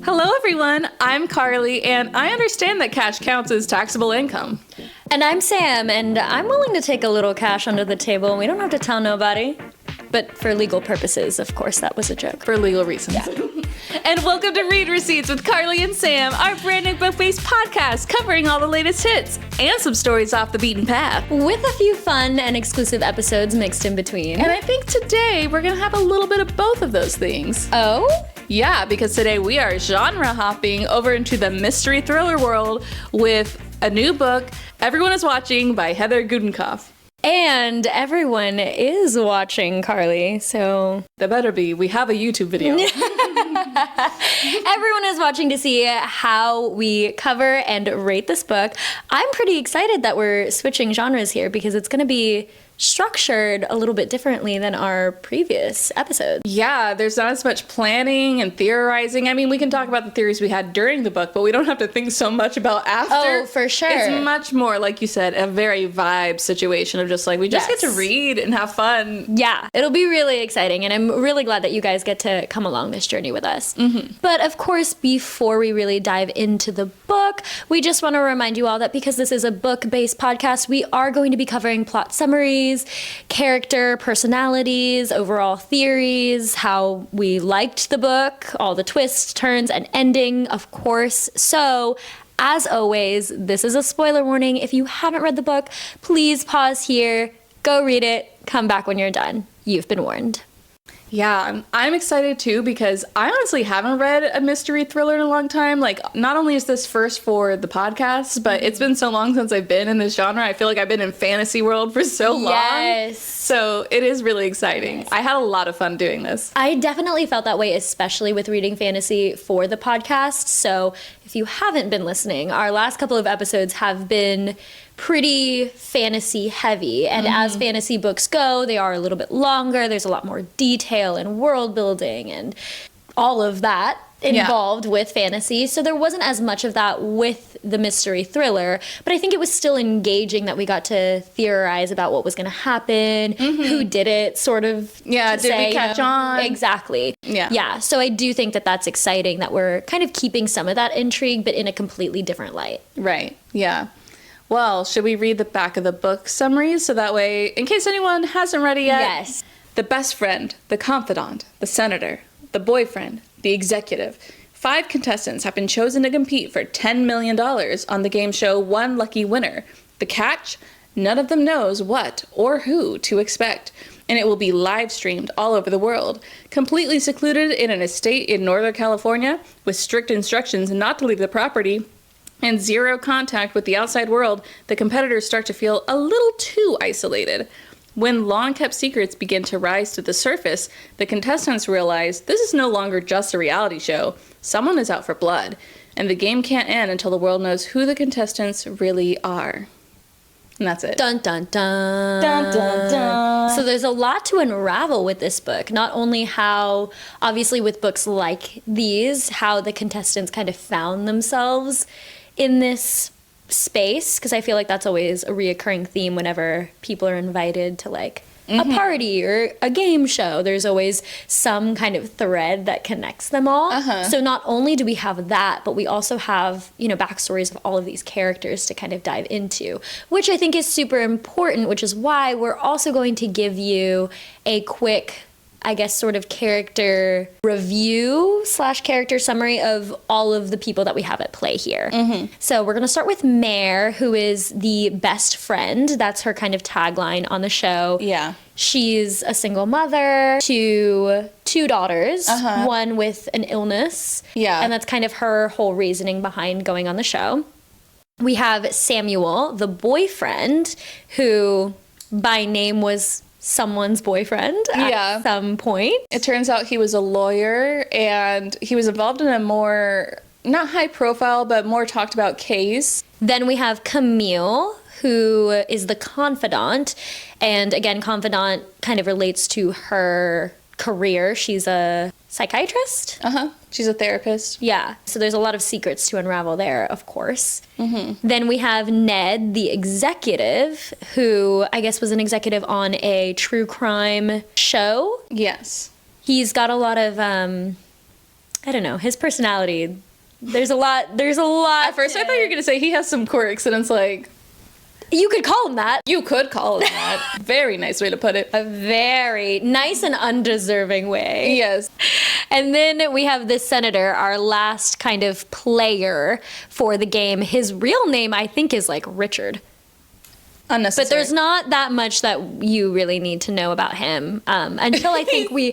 Hello, everyone. I'm Carly, and I understand that cash counts as taxable income. And I'm Sam, and I'm willing to take a little cash under the table, and we don't have to tell nobody. But for legal purposes, of course, that was a joke. For legal reasons. Yeah. And welcome to Read Receipts with Carly and Sam, our brand new book-based podcast covering all the latest hits and some stories off the beaten path. With a few fun and exclusive episodes mixed in between. And I think today we're going to have a little bit of both of those things. Oh? Yeah, because today we are genre hopping over into the mystery thriller world with a new book, Everyone is Watching by Heather Gudenkauf. And everyone is watching, Carly, so... That better be. We have a YouTube video. Everyone is watching to see how we cover and rate this book. I'm pretty excited that we're switching genres here because it's going to be structured a little bit differently than our previous episodes. Yeah, there's not as much planning and theorizing. I mean, we can talk about the theories we had during the book, but we don't have to think so much about after. Oh, for sure. It's much more, like you said, a very vibe situation of just like, we just get to read and have fun. Yeah, it'll be really exciting, and I'm really glad that you guys get to come along this journey with us. Mm-hmm. But of course, before we really dive into the book, we just want to remind you all that because this is a book-based podcast, we are going to be covering plot summaries, character, personalities, overall theories, how we liked the book, all the twists, turns, and ending, of course. So, as always, this is a spoiler warning. If you haven't read the book, please pause here, go read it, come back when you're done. You've been warned. Yeah, I'm excited too because I honestly haven't read a mystery thriller in a long time. Like, not only is this first for the podcast, but it's been so long since I've been in this genre. I feel like I've been in fantasy world for so long. Yes. So it is really exciting. Yes. I had a lot of fun doing this. I definitely felt that way, especially with reading fantasy for the podcast. So if you haven't been listening, our last couple of episodes have been pretty fantasy heavy, and as fantasy books go, they are a little bit longer. There's a lot more detail and world building and all of that involved with fantasy, so there wasn't as much of that with the mystery thriller, but I think it was still engaging that we got to theorize about what was going to happen, who did it, sort of. Yeah, did we catch on? Exactly. Yeah, so I do think that that's exciting that we're kind of keeping some of that intrigue, but in a completely different light. Right, yeah. Well, should we read the back of the book summary so that way, in case anyone hasn't read it yet? Yes. The best friend, the confidant, the senator, the boyfriend, the executive. 5 contestants have been chosen to compete for $10 million on the game show One Lucky Winner. The catch? None of them knows what or who to expect, and it will be live streamed all over the world. Completely secluded in an estate in Northern California, with strict instructions not to leave the property, and zero contact with the outside world, the competitors start to feel a little too isolated. When long-kept secrets begin to rise to the surface, the contestants realize this is no longer just a reality show. Someone is out for blood, and the game can't end until the world knows who the contestants really are. And that's it. Dun, dun, dun. Dun, dun, dun. So there's a lot to unravel with this book. Not only how, obviously with books like these, how the contestants kind of found themselves in this space, because I feel like that's always a reoccurring theme whenever people are invited to like a party or a game show. There's always some kind of thread that connects them all. So not only do we have that, but we also have, you know, backstories of all of these characters to kind of dive into, which I think is super important, which is why we're also going to give you a quick, I guess, sort of character review / character summary of all of the people that we have at play here. So we're going to start with Mare, who is the best friend. That's her kind of tagline on the show. Yeah. She's a single mother to 2 daughters, one with an illness. Yeah. And that's kind of her whole reasoning behind going on the show. We have Samuel, the boyfriend, who by name was someone's boyfriend at some point. It turns out he was a lawyer, and he was involved in a more, not high profile, but more talked about case. Then we have Camille, who is the confidant. And again, confidant kind of relates to her career. She's a psychiatrist. She's a therapist. Yeah. So there's a lot of secrets to unravel there, of course. Then we have Ned, the executive, who I guess was an executive on a true crime show. Yes. He's got a lot of I don't know, his personality, there's a lot. At first I thought you were going to say he has some quirks, and it's like, you could call him that. you could call him that. Very nice way to put it. A very nice and undeserving way. Yes. And then we have the senator, our last kind of player for the game. His real name, I think, is like Richard. Unnecessary. But there's not that much that you really need to know about him until I think we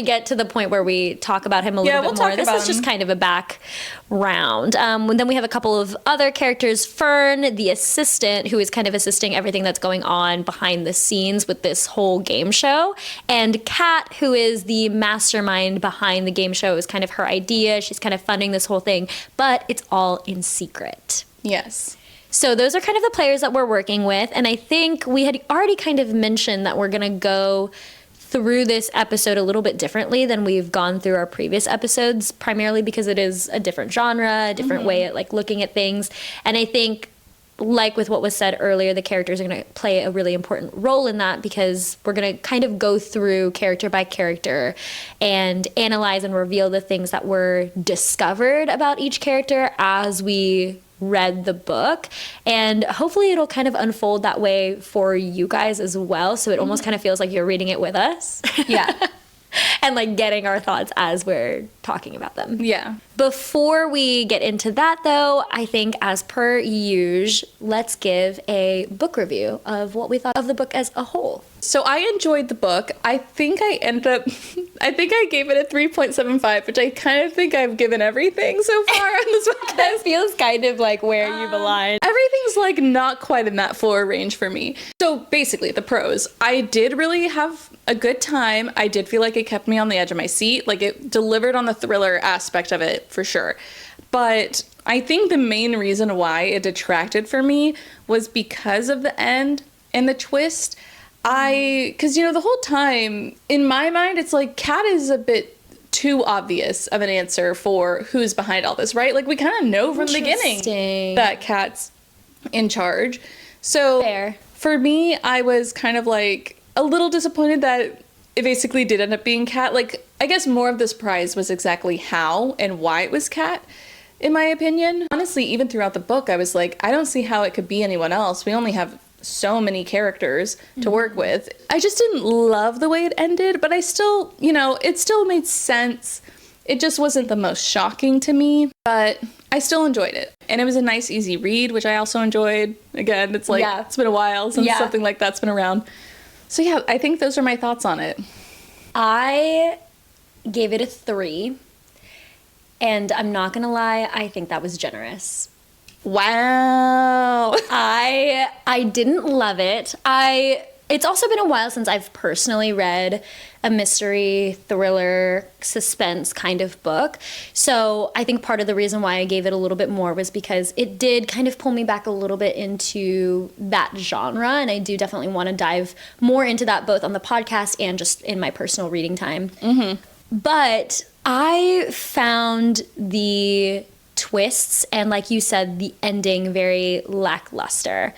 get to the point where we talk about him a little bit more. This is just kind of a background. Then we have a couple of other characters. Fern, the assistant, who is kind of assisting everything that's going on behind the scenes with this whole game show. And Kat, who is the mastermind behind the game show. It was kind of her idea. She's kind of funding this whole thing, but it's all in secret. Yes. So those are kind of the players that we're working with. And I think we had already kind of mentioned that we're going to go through this episode a little bit differently than we've gone through our previous episodes, primarily because it is a different genre, a different way at like looking at things. And I think, like with what was said earlier, the characters are going to play a really important role in that, because we're going to kind of go through character by character and analyze and reveal the things that were discovered about each character as we read the book, and hopefully it'll kind of unfold that way for you guys as well, so it almost kind of feels like you're reading it with us. Yeah. And like getting our thoughts as we're talking about them. Yeah. Before we get into that though, I think as per usual, let's give a book review of what we thought of the book as a whole. So I enjoyed the book. I think I gave it a 3.75, which I kind of think I've given everything so far on this podcast. That feels kind of like where you've aligned. Everything's like not quite in that floor range for me. So basically the pros, I did really have a good time. I did feel like it kept me on the edge of my seat. Like it delivered on the thriller aspect of it for sure. But I think the main reason why it detracted for me was because of the end and the twist. Because, the whole time, in my mind, it's like Kat is a bit too obvious of an answer for who's behind all this, right? Like, we kind of know from the beginning that Kat's in charge. So, Fair. For me, I was kind of like a little disappointed that it basically did end up being Kat. Like, I guess more of the surprise was exactly how and why it was Kat, in my opinion. Honestly, even throughout the book, I was like, I don't see how it could be anyone else. We only have so many characters to work with. I just didn't love the way it ended, but I still, it still made sense. It just wasn't the most shocking to me, but I still enjoyed it. And it was a nice, easy read, which I also enjoyed. Again, it's like, It's been a while since something like that's been around. So yeah, I think those are my thoughts on it. I gave it a 3, and I'm not gonna lie, I think that was generous. Wow. I didn't love it. It's also been a while since I've personally read a mystery, thriller, suspense kind of book. So I think part of the reason why I gave it a little bit more was because it did kind of pull me back a little bit into that genre. And I do definitely want to dive more into that, both on the podcast and just in my personal reading time. Mm-hmm. But I found the twists and, like you said, the ending very lackluster.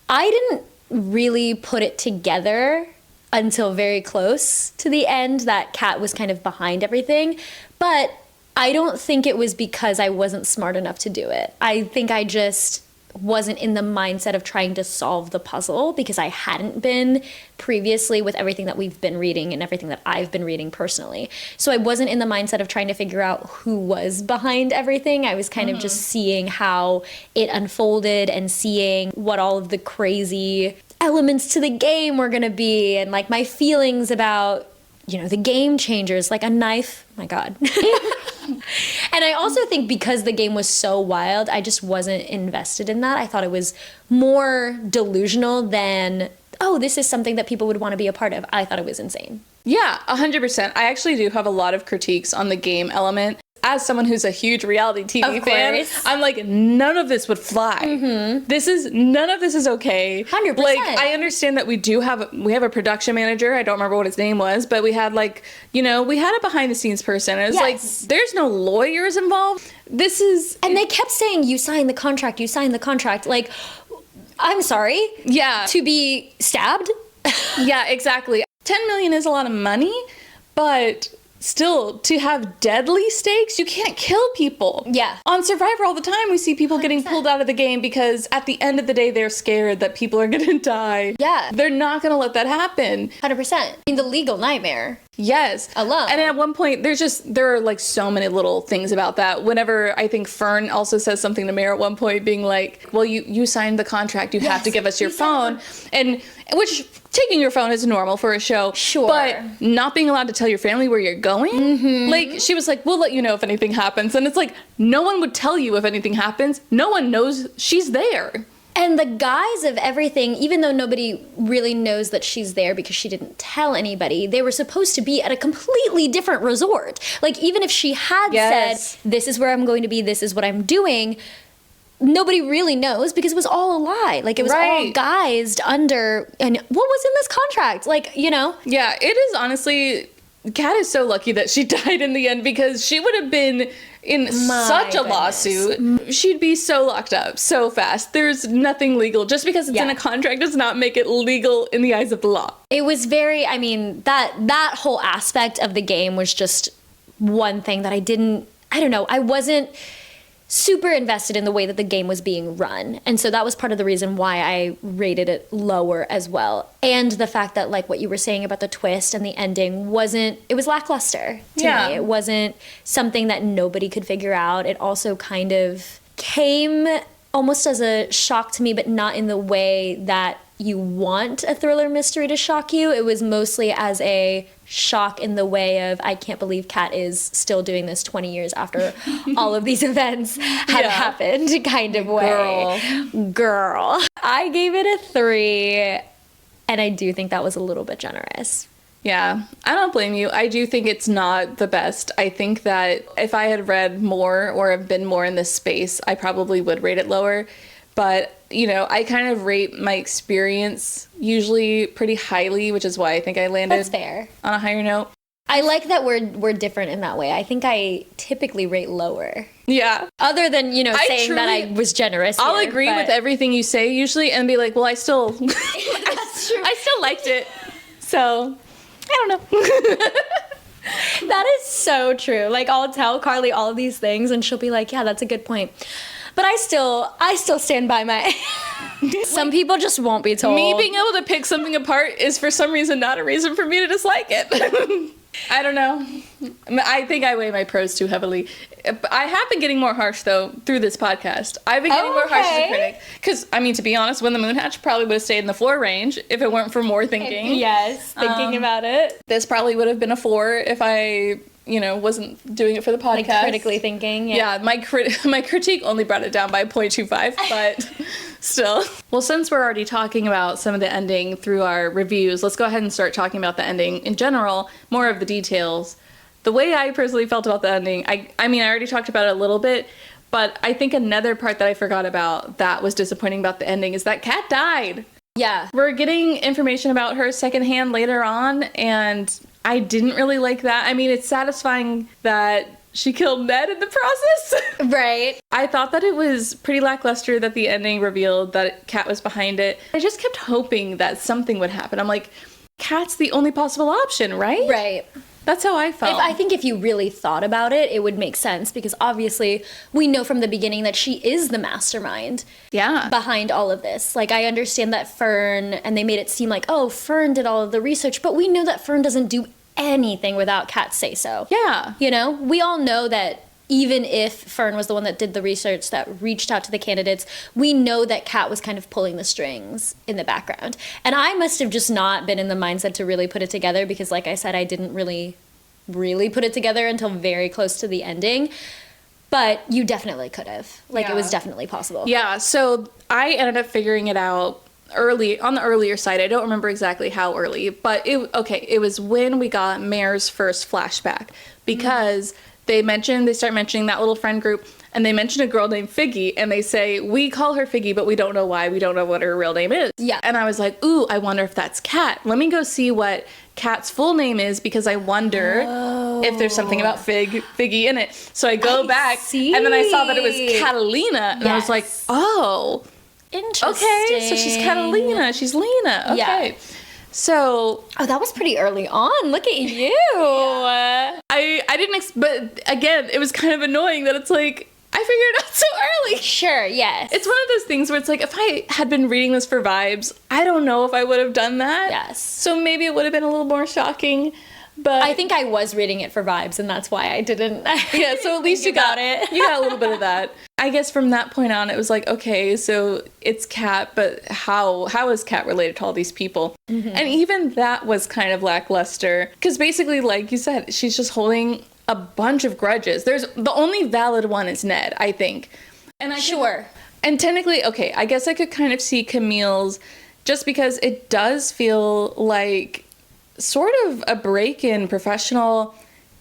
I didn't really put it together until very close to the end that Kat was kind of behind everything, but I don't think it was because I wasn't smart enough to do it. I think I just wasn't in the mindset of trying to solve the puzzle because I hadn't been previously with everything that we've been reading and everything that I've been reading personally. So I wasn't in the mindset of trying to figure out who was behind everything. I was kind of just seeing how it unfolded and seeing what all of the crazy elements to the game were going to be, and like my feelings about, the game changers, like a knife. My God. And I also think because the game was so wild, I just wasn't invested in that. I thought it was more delusional than, oh, this is something that people would want to be a part of. I thought it was insane. Yeah, 100%. I actually do have a lot of critiques on the game element. As someone who's a huge reality TV fan, I'm like, none of this would fly. Mm-hmm. None of this is okay. 100%. Like, I understand that we have a production manager. I don't remember what his name was, but we had we had a behind the scenes person. And it's like, there's no lawyers involved. And they kept saying, you signed the contract. Like, I'm sorry. Yeah. To be stabbed? Yeah, exactly. 10 million is a lot of money, but still, to have deadly stakes, you can't kill people. Yeah. On Survivor all the time, we see people getting pulled out of the game because at the end of the day, they're scared that people are going to die. Yeah. They're not going to let that happen. 100%. I mean, the legal nightmare. Yes. Alone. And at one point, there are like so many little things about that. Whenever I think Fern also says something to Mare at one point, being like, well, you signed the contract, you have to give us your phone. And which taking your phone is normal for a show. Sure. But not being allowed to tell your family where you're going? Like, she was like, we'll let you know if anything happens. And it's like, no one would tell you if anything happens. No one knows she's there. And the guise of everything, even though nobody really knows that she's there because she didn't tell anybody, they were supposed to be at a completely different resort. Like, even if she had said, this is where I'm going to be, this is what I'm doing, nobody really knows because it was all a lie. Like, it was all guised under, and what was in this contract? Like, you know? Yeah, it is honestly, Kat is so lucky that she died in the end because she would have been in such a lawsuit. She'd be so locked up so fast. There's nothing legal. Just because it's in a contract does not make it legal in the eyes of the law. It was very, I mean, that whole aspect of the game was just one thing that I don't know, I wasn't super invested in the way that the game was being run. And so that was part of the reason why I rated it lower as well. And the fact that, like what you were saying about the twist and the ending it was lackluster to me. It wasn't something that nobody could figure out. It also kind of came almost as a shock to me, but not in the way that you want a thriller mystery to shock you. It was mostly as a shock in the way of, I can't believe Kat is still doing this 20 years after all of these events have happened kind of way. Girl. I gave it a 3, and I do think that was a little bit generous. Yeah, I don't blame you. I do think it's not the best. I think that if I had read more or have been more in this space, I probably would rate it lower. But, you know, I kind of rate my experience usually pretty highly, which is why I think I landed That's fair. On a higher note. I like that we're different in that way. I think I typically rate lower. Yeah. Other than, you know, saying that I was generous. I'll agree with everything you say usually and be like, well, I still That's true. I still liked it. So, I don't know. That is so true. Like, I'll tell Carly all of these things and she'll be like, yeah, that's a good point. But I still stand by my... Some people just won't be told. Me being able to pick something apart is for some reason not a reason for me to dislike it. I don't know. I think I weigh my pros too heavily. I have been getting more harsh, though, through this podcast. I've been getting more harsh as a critic. Because, I mean, to be honest, When the Moon Hatched probably would have stayed in the 4 range if it weren't for more thinking. Yes, thinking about it. This probably would have been a 4 if I... you know, wasn't doing it for the podcast. Like critically thinking, yeah. My critique only brought it down by 0.25, but still. Well, since we're already talking about some of the ending through our reviews, let's go ahead and start talking about the ending in general, more of the details. The way I personally felt about the ending, I mean, I already talked about it a little bit, but I think another part that I forgot about that was disappointing about the ending is that Kat died. Yeah. We're getting information about her secondhand later on, and I didn't really like that. I mean, it's satisfying that she killed Ned in the process. Right. I thought that it was pretty lackluster that the ending revealed that Kat was behind it. I just kept hoping that something would happen. I'm like, Kat's the only possible option, right? Right. That's how I felt. I think if you really thought about it, it would make sense because obviously we know from the beginning that she is the mastermind behind all of this. Like, I understand that Fern, and they made it seem like, oh, Fern did all of the research, but we know that Fern doesn't do anything without Kat's say-so. Yeah. You know, we all know that even if Fern was the one that did the research, that reached out to the candidates, we know that Kat was kind of pulling the strings in the background. And I must have just not been in the mindset to really put it together because, like I said, I didn't really put it together until very close to the ending. But you definitely could have. Like, it was definitely possible. Yeah, so I ended up figuring it out early, on the earlier side. I don't remember exactly how early, but it was when we got Mare's first flashback because they start mentioning that little friend group, and they mention a girl named Figgy, and they say, we call her Figgy, but we don't know why. We don't know what her real name is. Yeah. And I was like, ooh, I wonder if that's Kat. Let me go see what Kat's full name is because I wonder if there's something about Figgy in it. So I go back, and then I saw that it was Catalina, and I was like, oh, interesting. okay, so she's Catalina, she's Lena, okay. Yeah. So Oh, that was pretty early on. Look at you. I didn't, but again, it was kind of annoying that it's like, I figured it out so early. Sure, yes. It's one of those things where it's like, if I had been reading this for vibes, I don't know if I would have done that. Yes. So maybe it would have been a little more shocking. But I think I was reading it for vibes, and that's why I didn't. yeah, so at least you got it. You got a little bit of that. I guess from that point on, it was like, okay, so it's Kat, but how is Kat related to all these people? Mm-hmm. And even that was kind of lackluster, because basically, like you said, she's just holding a bunch of grudges. There's the only valid one is Ned, I think. And Sure. And technically, okay, I guess I could kind of see Camille's, just because it does feel like sort of a break in professional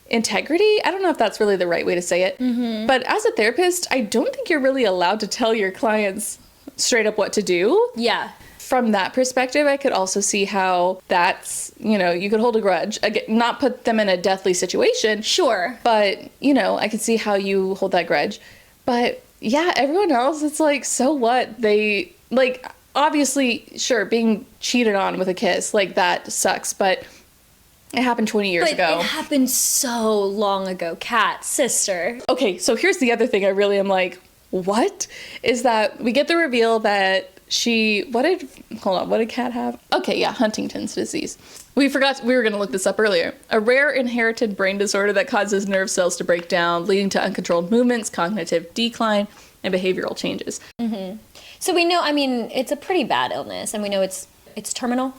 integrity. I don't know if that's really the right way to say it. Mm-hmm. But as a therapist, I don't think you're really allowed to tell your clients straight up what to do. Yeah. From that perspective, I could also see how that's, you could hold a grudge, again, not put them in a deathly situation. Sure. But, I could see how you hold that grudge. But yeah, everyone else, it's like, so what? They, like, obviously, sure, being cheated on with a kiss, like, that sucks, but it happened 20 years ago. It happened so long ago, Kat, sister. Okay, so here's the other thing I really am like, what? Is that we get the reveal that what did Kat have? Okay, yeah, Huntington's disease. We were going to look this up earlier. A rare inherited brain disorder that causes nerve cells to break down, leading to uncontrolled movements, cognitive decline, and behavioral changes. Mm-hmm. So we know, it's a pretty bad illness, and we know it's terminal.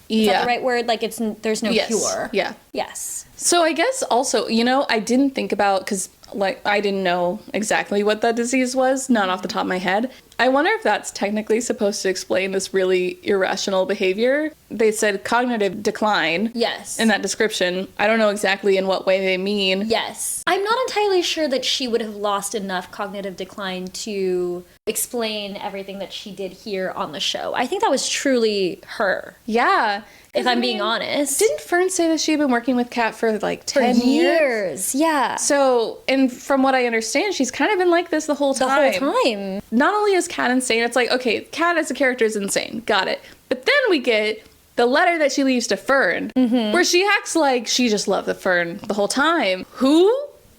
Is that the right word? Like, there's no cure. Yeah. Yes. So I guess also, I didn't think about, because, like, I didn't know exactly what that disease was, not off the top of my head. I wonder if that's technically supposed to explain this really irrational behavior. They said cognitive decline. Yes. In that description. I don't know exactly in what way they mean. Yes. I'm not entirely sure that she would have lost enough cognitive decline to explain everything that she did here on the show. I think that was truly her. Yeah. If I'm being honest. Didn't Fern say that she'd been working with Kat for like 10 years? Yeah. So, and from what I understand, she's kind of been like this the whole time. The whole time. Not only is Kat insane, it's like, okay, Kat as a character is insane. Got it. But then we get the letter that she leaves to Fern, where she acts like she just loved the Fern the whole time. Who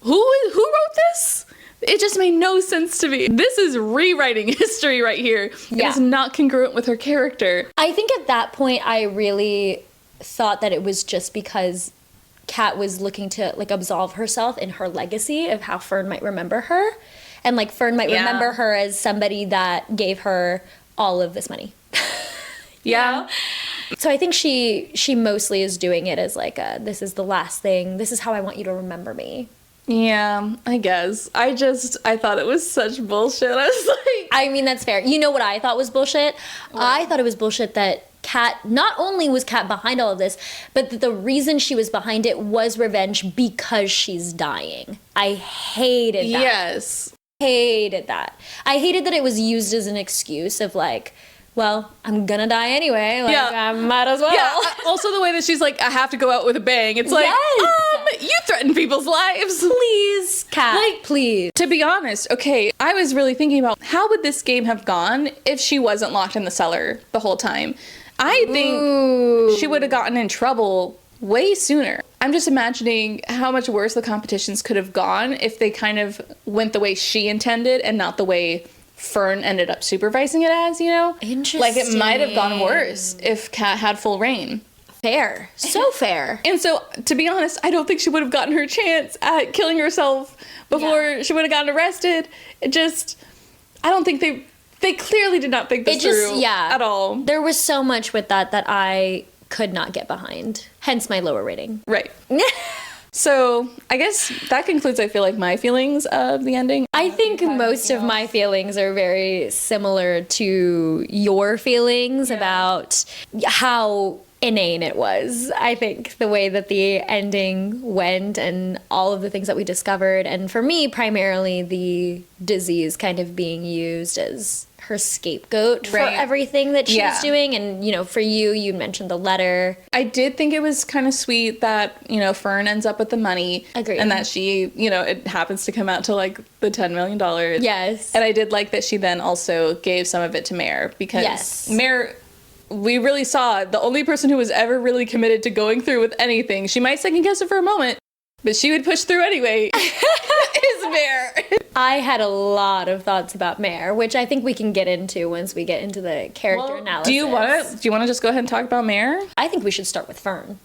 wrote this? It just made no sense to me. This is rewriting history right here. Yeah. It is not congruent with her character. I think at that point, I really thought that it was just because Kat was looking to, like, absolve herself in her legacy of how Fern might remember her. And, like, Fern might remember her as somebody that gave her all of this money. Yeah. So I think she mostly is doing it as, like, this is the last thing. This is how I want you to remember me. Yeah, I guess. I thought it was such bullshit. I was like... that's fair. You know what I thought was bullshit? What? I thought it was bullshit that Kat, not only was Kat behind all of this, but that the reason she was behind it was revenge because she's dying. I hated that. Yes. Hated that. I hated that it was used as an excuse of, like, well, I'm gonna die anyway. Like, I might as well. Yeah. Also, the way that she's like, I have to go out with a bang. It's like, you threaten people's lives. Please, Kat. Like, please. To be honest, okay, I was really thinking about how would this game have gone if she wasn't locked in the cellar the whole time. I think she would have gotten in trouble way sooner. I'm just imagining how much worse the competitions could have gone if they kind of went the way she intended and not the way Fern ended up supervising it as, Interesting. Like, it might have gone worse if Kat had full reign. Fair. So fair. And so, to be honest, I don't think she would have gotten her chance at killing herself before she would have gotten arrested. I don't think they clearly did not think this through at all. There was so much with that I could not get behind. Hence my lower rating. Right. So, I guess that concludes, I feel like, my feelings of the ending. I think most of my feelings are very similar to your feelings about how inane it was. I think the way that the ending went and all of the things that we discovered, and for me, primarily the disease kind of being used as her scapegoat for everything that she was doing. And, for you mentioned the letter. I did think it was kind of sweet that, Fern ends up with the money. Agreed. And that she, it happens to come out to, like, the $10 million. Yes. And I did like that she then also gave some of it to Mare, because Mare we really saw the only person who was ever really committed to going through with anything, she might second guess it for a moment, but she would push through anyway, is Mare. I had a lot of thoughts about Mare, which I think we can get into once we get into the character analysis. Do you want to just go ahead and talk about Mare? I think we should start with Fern.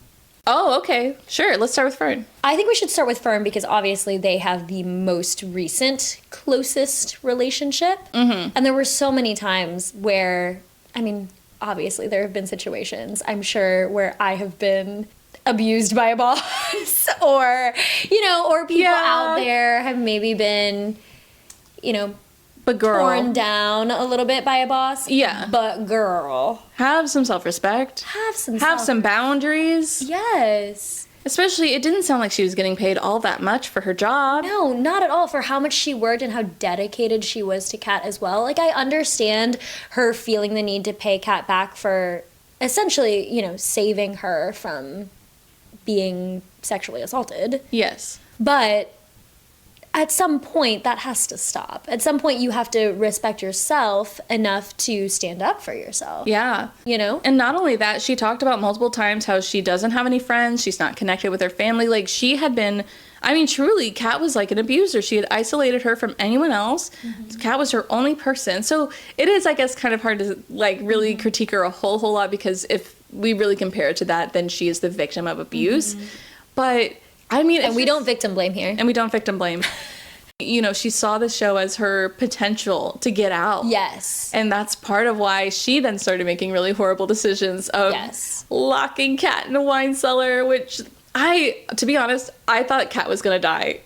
Oh, okay. Sure. Let's start with Fern. I think we should start with Fern because obviously they have the most recent, closest relationship. Mm-hmm. And there were so many times where, I mean, obviously there have been situations, I'm sure, where I have been abused by a boss or, you know, or people out there have maybe been, you know, but girl, torn down a little bit by a boss. Yeah. But girl, have some self-respect. Have some boundaries. Yes. Especially, it didn't sound like she was getting paid all that much for her job. No, not at all, for how much she worked and how dedicated she was to Kat as well. Like, I understand her feeling the need to pay Kat back for essentially, you know, saving her from being sexually assaulted. Yes. But at some point, that has to stop. At some point, you have to respect yourself enough to stand up for yourself. Yeah. You know? And not only that, she talked about multiple times how she doesn't have any friends, she's not connected with her family. Like, she had been, I mean, truly, Kat was like an abuser. She had isolated her from anyone else. Mm-hmm. Kat was her only person. So it is, I guess, kind of hard to, like, really critique her a whole lot, because if we really compare it to that, then she is the victim of abuse. Mm-hmm. But, I mean... And we don't victim blame here. And we don't victim blame. You know, she saw the show as her potential to get out. Yes. And that's part of why she then started making really horrible decisions of locking Kat in a wine cellar, which to be honest, I thought Kat was going to die.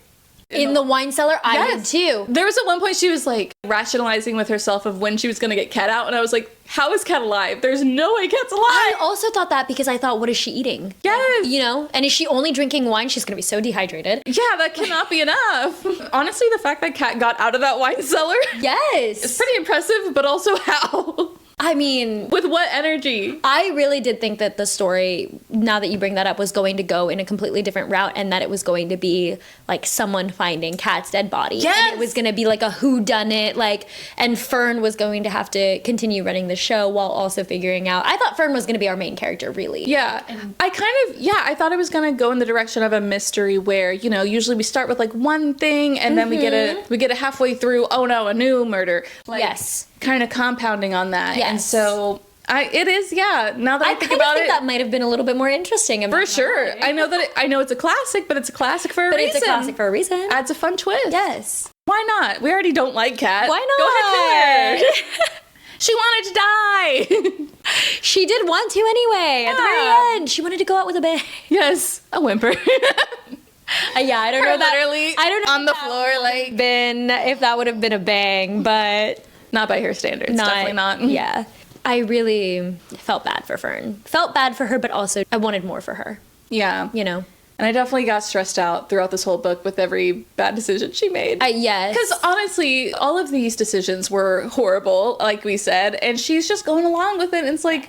In the wine cellar? I did too. There was at one point she was like rationalizing with herself of when she was going to get Kat out. And I was like, how is Kat alive? There's no way Kat's alive. I also thought that because I thought, what is she eating? Yes. You know? And is she only drinking wine? She's going to be so dehydrated. Yeah, that cannot be enough. Honestly, the fact that Kat got out of that wine cellar. Yes. It's pretty impressive, but also how? I mean... With what energy? I really did think that the story, now that you bring that up, was going to go in a completely different route, and that it was going to be, like, someone finding Kat's dead body. Yes! And it was going to be, like, a whodunit, like, and Fern was going to have to continue running the show while also figuring out... I thought Fern was going to be our main character, really. Yeah. I thought it was going to go in the direction of a mystery where, you know, usually we start with, like, one thing, and then we get a halfway through, oh no, a new murder. Like, yes. Kind of compounding on that. Yes. And so now that I think about it, that might have been a little bit more interesting. For sure. I know it's a classic, but it's a classic for a reason. But it's a classic for a reason. Adds a fun twist. Yes. Why not? We already don't like Kat. Why not? Go ahead, kill her. She wanted to die. She did want to anyway. At the very end, she wanted to go out with a bang. Yes, a whimper. Yeah, I don't know that. Literally, I don't know on the floor, like if that would have been a bang, but not by her standards. Definitely not. Yeah, I really felt bad for Fern. Felt bad for her, but also I wanted more for her. Yeah, you know. And I definitely got stressed out throughout this whole book with every bad decision she made. Yes. Because honestly, all of these decisions were horrible, like we said, and she's just going along with it. And it's like,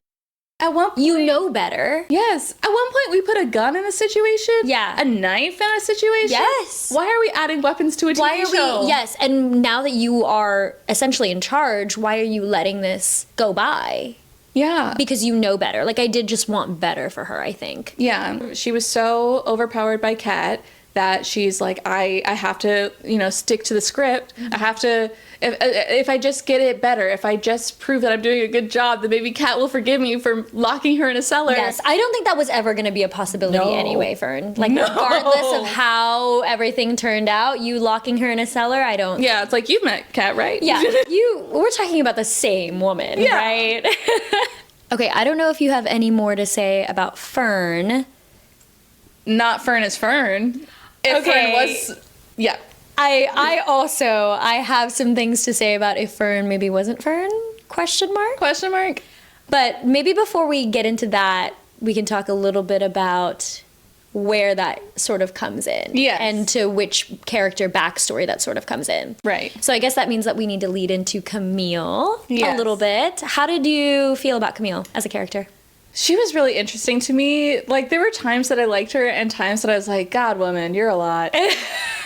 at one point... You know better. Yes. At one point, we put a gun in a situation. Yeah. A knife in a situation. Yes. Why are we adding weapons to a TV show? Yes. And now that you are essentially in charge, why are you letting this go by? Yeah. Because you know better. Like, I did just want better for her, I think. Yeah. She was so overpowered by Kat that she's like, I have to, you know, stick to the script. Mm-hmm. I have to, if I just get it better, if I just prove that I'm doing a good job, then maybe Kat will forgive me for locking her in a cellar. Yes. I don't think that was ever going to be a possibility anyway, Fern. Like, regardless of how everything turned out, you locking her in a cellar, I don't... Yeah, it's like, you've met Kat, right? Yeah. We're talking about the same woman, right? Okay, I don't know if you have any more to say about Fern. Not Fern as Fern. If Fern was... Yeah. I have some things to say about if Fern maybe wasn't Fern? Question mark? But maybe before we get into that, we can talk a little bit about where that sort of comes in. Yes. And to which character backstory that sort of comes in. Right. So I guess that means that we need to lead into Camille a little bit. How did you feel about Camille as a character? She was really interesting to me. Like, there were times that I liked her and times that I was like, God, woman, you're a lot.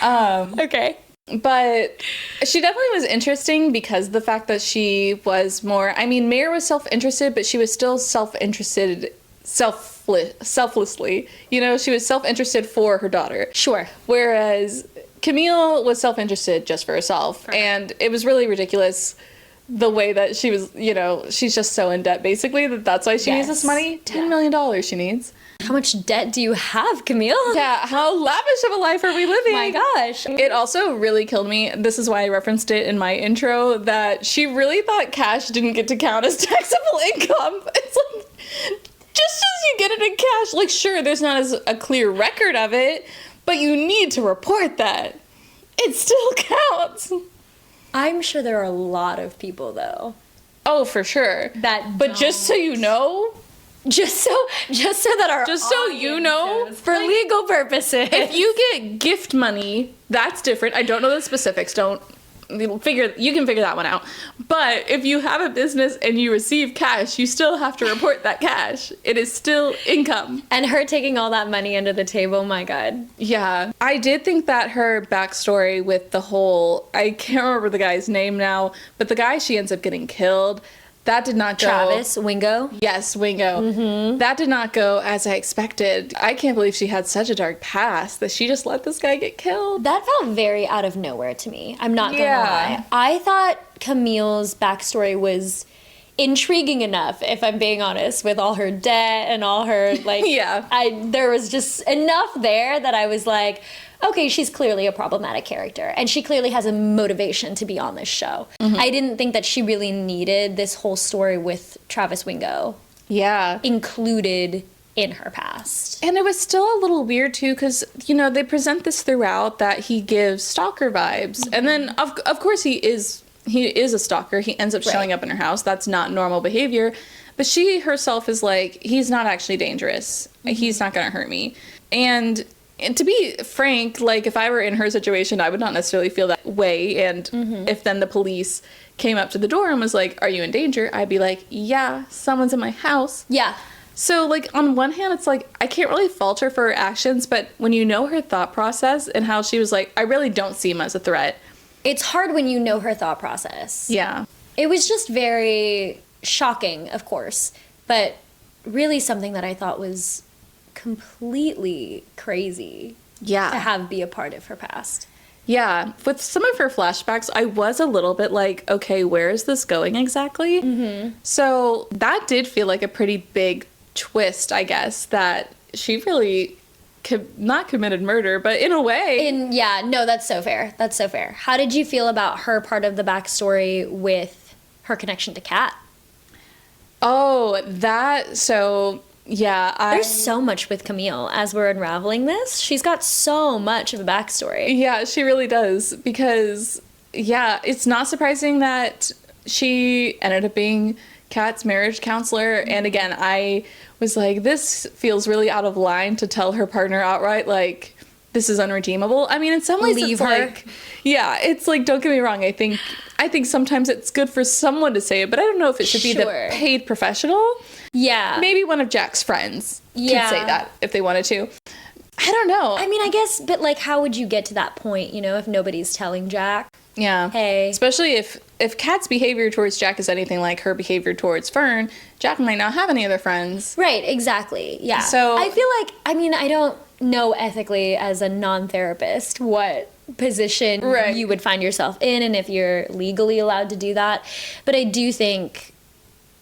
Okay. But she definitely was interesting because the fact that she was more, I mean, Mayor was self-interested, but she was still self-interested selflessly. You know, she was self-interested for her daughter. Sure. Whereas Camille was self-interested just for herself. Right. And it was really ridiculous the way that she was, you know, she's just so in debt, basically, that's why she needs this money. $10 million she needs. How much debt do you have, Camille? Yeah, how lavish of a life are we living? My gosh. It also really killed me. This is why I referenced it in my intro, that she really thought cash didn't get to count as taxable income. It's like, just as you get it in cash, like, sure, there's not as a clear record of it, but you need to report that. It still counts. I'm sure there are a lot of people, though. Oh, for sure. But just so you know... Just so that our Just so you know, for like, legal purposes. If you get gift money, that's different. I don't know the specifics. You can figure that one out. But if you have a business and you receive cash, you still have to report that cash. It is still income. And her taking all that money under the table, my God. Yeah. I did think that her backstory with the whole, I can't remember the guy's name now, but the guy she ends up getting killed, that did not go... Travis, Wingo? Yes, Wingo. Mm-hmm. That did not go as I expected. I can't believe she had such a dark past that she just let this guy get killed. That felt very out of nowhere to me. I'm not gonna lie. I thought Camille's backstory was intriguing enough, if I'm being honest, with all her debt and all her, like... Yeah. There was just enough there that I was like... Okay, she's clearly a problematic character, and she clearly has a motivation to be on this show. Mm-hmm. I didn't think that she really needed this whole story with Travis Wingo included in her past. And it was still a little weird, too, because, you know, they present this throughout that he gives stalker vibes. Mm-hmm. And then, of course, he is a stalker. He ends up showing up in her house. That's not normal behavior. But she herself is like, he's not actually dangerous. Mm-hmm. He's not going to hurt me. And to be frank, like, if I were in her situation, I would not necessarily feel that way. And if then the police came up to the door and was like, are you in danger? I'd be like, yeah, someone's in my house. Yeah. So, like, on one hand, it's like, I can't really fault her for her actions, but when you know her thought process and how she was like, I really don't see him as a threat. It's hard when you know her thought process. Yeah. It was just very shocking, of course, but really something that I thought was completely crazy to have be a part of her past. Yeah. With some of her flashbacks, I was a little bit like, okay, where is this going exactly? Mm-hmm. So that did feel like a pretty big twist, I guess, that she really not committed murder, but in a way. No, that's so fair. That's so fair. How did you feel about her part of the backstory with her connection to Kat? Oh, there's so much with Camille as we're unraveling this. She's got so much of a backstory. Yeah, she really does. Because, it's not surprising that she ended up being Kat's marriage counselor. And again, I was like, this feels really out of line to tell her partner outright, like, this is unredeemable. I mean, in some ways, Leave it's her. like, it's like, don't get me wrong. I think sometimes it's good for someone to say it, but I don't know if it should be the paid professional. Yeah. Maybe one of Jack's friends could say that if they wanted to. I don't know. I mean, I guess, but like, how would you get to that point, you know, if nobody's telling Jack? Yeah. Hey. Especially if Kat's behavior towards Jack is anything like her behavior towards Fern, Jack might not have any other friends. Right, exactly. Yeah. So I feel like, I mean, I don't know ethically as a non-therapist what position you would find yourself in and if you're legally allowed to do that. But I do think,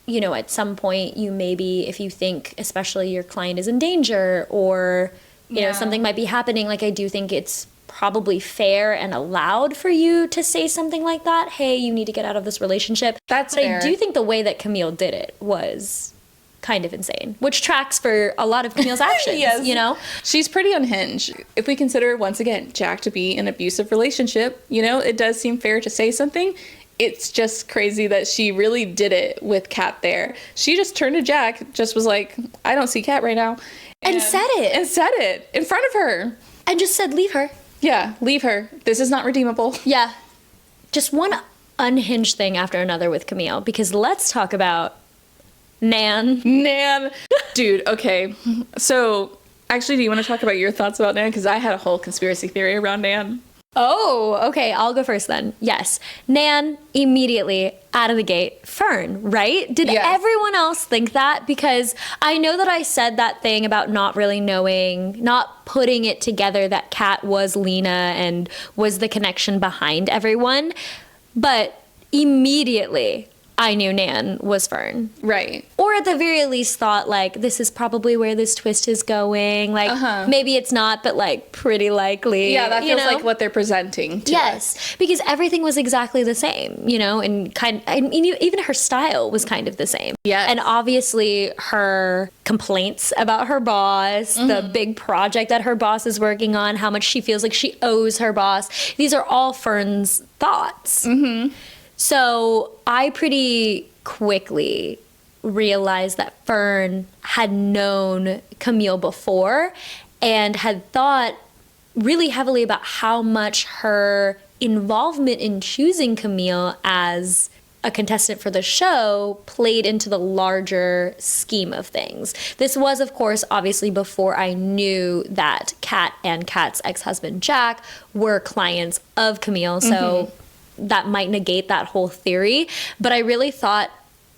you know, at some point you maybe, if you think especially your client is in danger or, you know, something might be happening, like I do think it's probably fair and allowed for you to say something like that. Hey, you need to get out of this relationship. But fair. I do think the way that Camille did it was kind of insane, which tracks for a lot of Camille's actions, you know? She's pretty unhinged. If we consider, once again, Jack to be an abusive relationship, you know, it does seem fair to say something. It's just crazy that she really did it with Kat there. She just turned to Jack, just was like, I don't see Kat right now. And said it. And said it in front of her. And just said, leave her. Yeah, leave her. This is not redeemable. Yeah. Just one unhinged thing after another with Camille, because let's talk about Nan. Dude, okay. So, actually, do you want to talk about your thoughts about Nan? Because I had a whole conspiracy theory around Nan. Oh, okay. I'll go first then. Yes. Nan, immediately out of the gate, Fern, right? Did Yes. everyone else think that? Because I know that I said that thing about not really knowing, not putting it together that Kat was Lena and was the connection behind everyone. But immediately I knew Nan was Fern. Right. Or at the very least thought, like, this is probably where this twist is going. Like, maybe it's not, but, like, pretty likely. Yeah, that you feels know? like what they're presenting to us. Yes, because everything was exactly the same, you know, and I mean, even her style was kind of the same. Yes. And obviously her complaints about her boss, the big project that her boss is working on, how much she feels like she owes her boss. These are all Fern's thoughts. So I pretty quickly realized that Fern had known Camille before and had thought really heavily about how much her involvement in choosing Camille as a contestant for the show played into the larger scheme of things. This was, of course, obviously before I knew that Kat and Kat's ex-husband Jack were clients of Camille, so that might negate that whole theory. But I really thought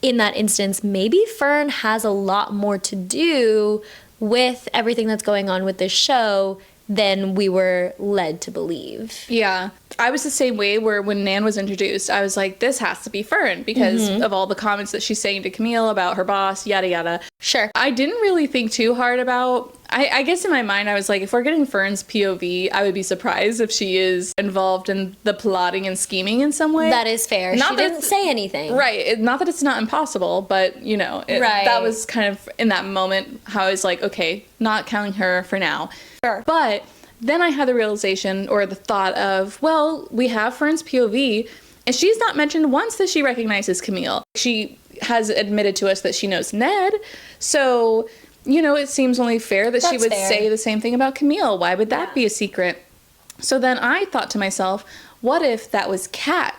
in that instance, maybe Fern has a lot more to do with everything that's going on with this show than we were led to believe. Yeah. I was the same way where when Nan was introduced, I was like, this has to be Fern because of all the comments that she's saying to Camille about her boss, yada, yada. Sure. I didn't really think too hard about, I guess in my mind, I was like, if we're getting Fern's POV, I would be surprised if she is involved in the plotting and scheming in some way. That is fair. Not She that didn't it's- say anything. Right. Not that it's not impossible, but, you know, Right. that was kind of in that moment how I was like, okay, not counting her for now. Sure. But then I had the realization or the thought of, well, we have Fern's POV, and she's not mentioned once that she recognizes Camille. She has admitted to us that she knows Ned, so, you know, it seems only fair that she That's would fair. say the same thing about Camille. Why would that be a secret? So then I thought to myself, what if that was Kat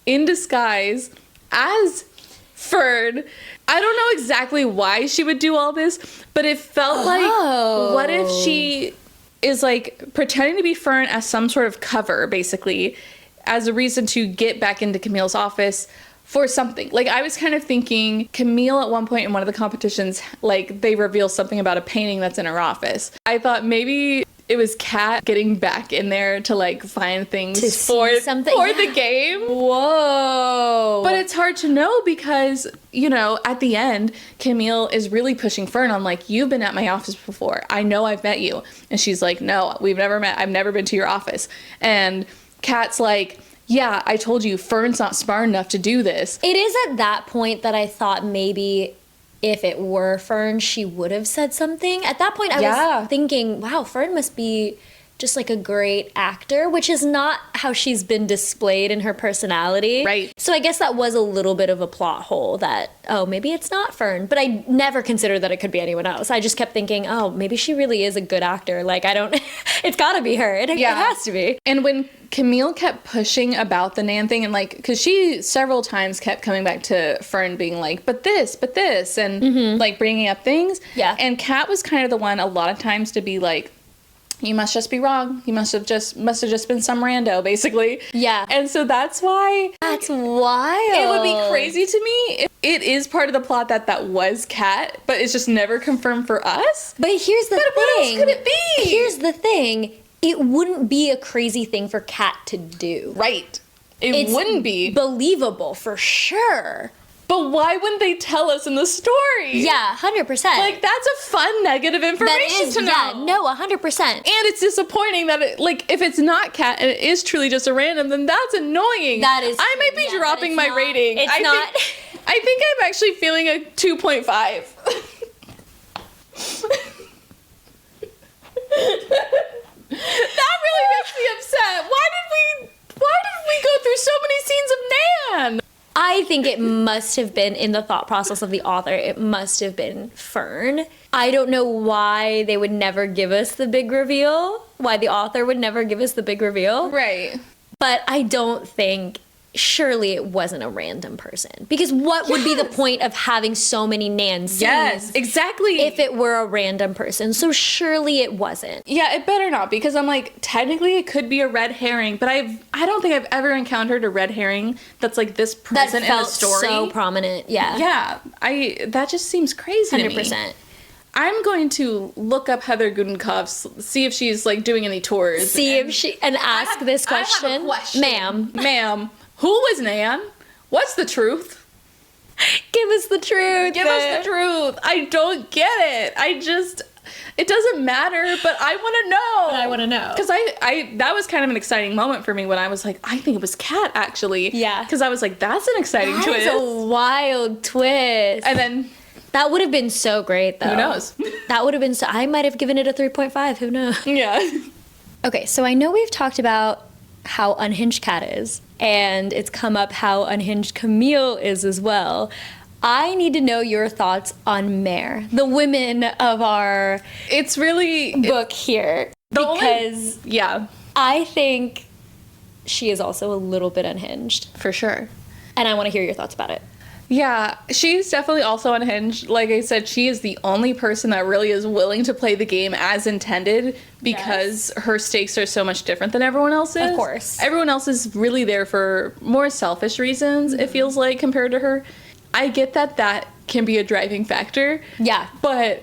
in disguise as Fern? I don't know exactly why she would do all this, but it felt like, what if she is like pretending to be Fern as some sort of cover, basically, as a reason to get back into Camille's office for something. Like, I was kind of thinking Camille at one point in one of the competitions, like, they reveal something about a painting that's in her office. I thought maybe it was Kat getting back in there to, like, find things To see something. for the game. Whoa. But it's hard to know because, you know, at the end, Camille is really pushing Fern on, like, you've been at my office before. I know I've met you. And she's like, no, we've never met. I've never been to your office. And Kat's like, yeah, I told you, Fern's not smart enough to do this. It is at that point that I thought maybe if it were Fern, she would have said something. At that point, I was thinking, wow, Fern must be just like a great actor, which is not how she's been displayed in her personality. Right. So I guess that was a little bit of a plot hole that, oh, maybe it's not Fern. But I never considered that it could be anyone else. I just kept thinking, oh, maybe she really is a good actor. Like, I don't, it's gotta be her. It has to be. And when Camille kept pushing about the Nan thing, and like, because she several times kept coming back to Fern being like, but this, and like bringing up things. Yeah. And Kat was kind of the one a lot of times to be like, you must just be wrong. You must have just been some rando, basically. Yeah. And so that's why That's wild. it would be crazy to me. It is part of the plot that was Kat, but it's just never confirmed for us. But here's the thing. What else could it be? Here's the thing. It wouldn't be a crazy thing for Kat to do. Right. It wouldn't be. Believable for sure. But why wouldn't they tell us in the story? Yeah, 100%. Like, that's a fun negative information to know. Yeah, no, 100%. And it's disappointing that, if it's not Kat and it is truly just a random, then that's annoying. That is I might be true, yeah, dropping but my it's rating. not. It's not. I think I'm actually feeling a 2.5. That really makes me upset. Why did we go through so many scenes of Nan? I think it must have been, in the thought process of the author, it must have been Fern. I don't know why they would never give us the big reveal, why the author would never give us the big reveal. Right. But I don't think surely it wasn't a random person. Because what would be the point of having so many Nan scenes? Yes, exactly. If it were a random person. So surely it wasn't. Yeah, it better not, because I'm like, technically it could be a red herring, but I don't think I've ever encountered a red herring that's like this present in the story. So prominent. Yeah. Yeah. That just seems crazy 100%. To me. I'm going to look up Heather Gudenkauf, see if she's like doing any tours. And ask this question. I have a question. Ma'am, who was Nan? What's the truth? Give us the truth. Give us the truth. I don't get it. It doesn't matter, but I want to know. Because that was kind of an exciting moment for me when I was like, I think it was Kat, actually. Yeah. Because I was like, that's an exciting twist. That is a wild twist. And then... That would have been so great, though. Who knows? That would have been so... I might have given it a 3.5. Who knows? Yeah. Okay, so I know we've talked about how unhinged Kat is, and it's come up how unhinged Camille is as well. I need to know your thoughts on Mare, the women of our book here. Yeah. I think she is also a little bit unhinged. For sure. And I want to hear your thoughts about it. Yeah, she's definitely also unhinged. Like I said, she is the only person that really is willing to play the game as intended because her stakes are so much different than everyone else's. Of course. Everyone else is really there for more selfish reasons, it feels like, compared to her. I get that can be a driving factor. Yeah. But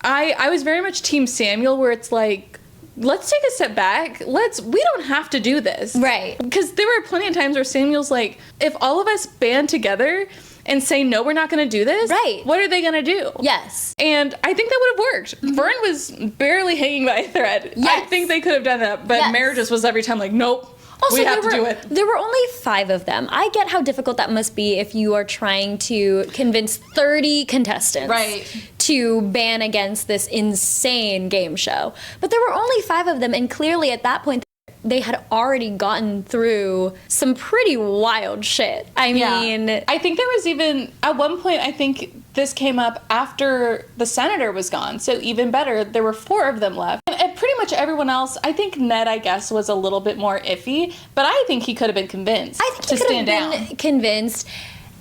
I was very much Team Samuel, where it's like, let's take a step back. We don't have to do this. Right. Because there were plenty of times where Samuel's like, if all of us band together and say, no, we're not going to do this. Right. What are they going to do? Yes. And I think that would have worked. Vern was barely hanging by a thread. Yes. I think they could have done that. But Mare just was every time like, nope. Also, we have to do it. There were only 5 of them. I get how difficult that must be if you are trying to convince 30 contestants to ban against this insane game show. But there were only 5 of them, and clearly at that point, they had already gotten through some pretty wild shit. I mean... I think there was even... At one point, I think this came up after the senator was gone. So even better, there were 4 of them left. And pretty much everyone else, I think Ned, I guess, was a little bit more iffy. But I think he could have been convinced to stand down. Convinced.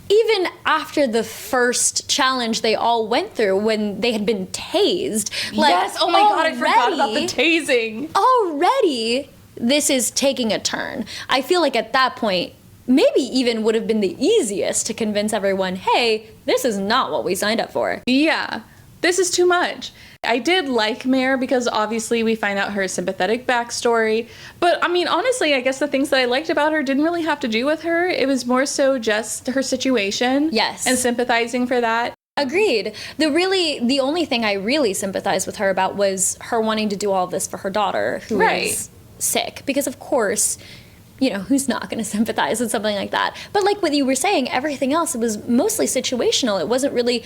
Even after the first challenge they all went through when they had been tased. Like, yes, oh my God, I forgot about the tasing. Already... this is taking a turn. I feel like at that point, maybe even would have been the easiest to convince everyone, hey, this is not what we signed up for. Yeah, this is too much. I did like Mare because obviously we find out her sympathetic backstory. But I mean, honestly, I guess the things that I liked about her didn't really have to do with her. It was more so just her situation. Yes. And sympathizing for that. Agreed. The only thing I really sympathized with her about was her wanting to do all of this for her daughter, who is sick, because of course, you know, who's not going to sympathize with something like that? But like what you were saying, everything else, it was mostly situational. It wasn't really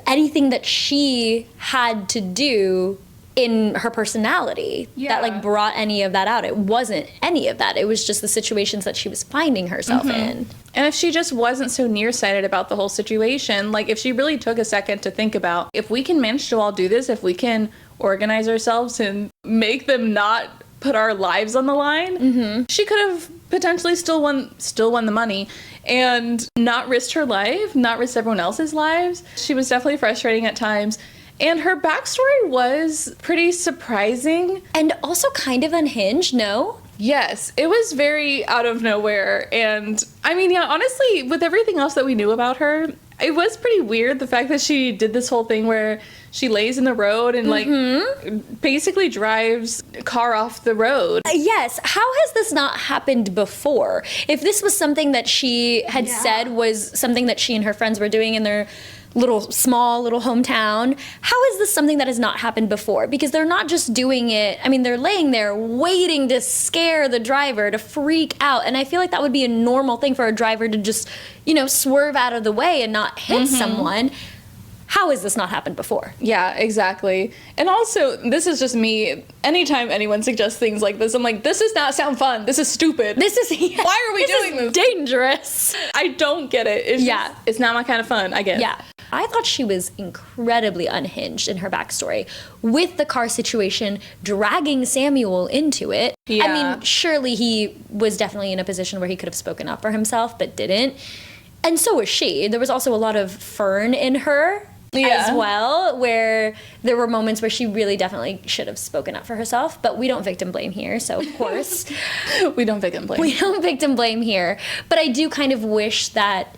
anything that she had to do in her personality that like brought any of that out. It wasn't any of that. It was just the situations that she was finding herself in. And if she just wasn't so nearsighted about the whole situation, like if she really took a second to think about, if we can manage to all do this, if we can organize ourselves and make them not put our lives on the line, she could have potentially still won the money and not risked her life, not risked everyone else's lives. She was definitely frustrating at times. And her backstory was pretty surprising. And also kind of unhinged, no? Yes, it was very out of nowhere. And I mean, yeah, honestly, with everything else that we knew about her, it was pretty weird, the fact that she did this whole thing where she lays in the road and like basically drives a car off the road. Yes. How has this not happened before? If this was something that she had said was something that she and her friends were doing in their small little hometown, how is this something that has not happened before? Because they're not just doing it, I mean, they're laying there waiting to scare the driver, to freak out. And I feel like that would be a normal thing for a driver to just, you know, swerve out of the way and not hit someone. How has this not happened before? Yeah, exactly. And also, this is just me. Anytime anyone suggests things like this, I'm like, this does not sound fun. This is stupid. This is... Why are we doing this? Dangerous. I don't get it. It's just, it's not my kind of fun, I guess. Yeah. I thought she was incredibly unhinged in her backstory, with the car situation dragging Samuel into it. Yeah. I mean, surely he was definitely in a position where he could have spoken up for himself, but didn't. And so was she. There was also a lot of Fern in her as well, where there were moments where she really definitely should have spoken up for herself, but we don't victim blame here, so of course. We don't victim blame. We don't victim blame here. But I do kind of wish that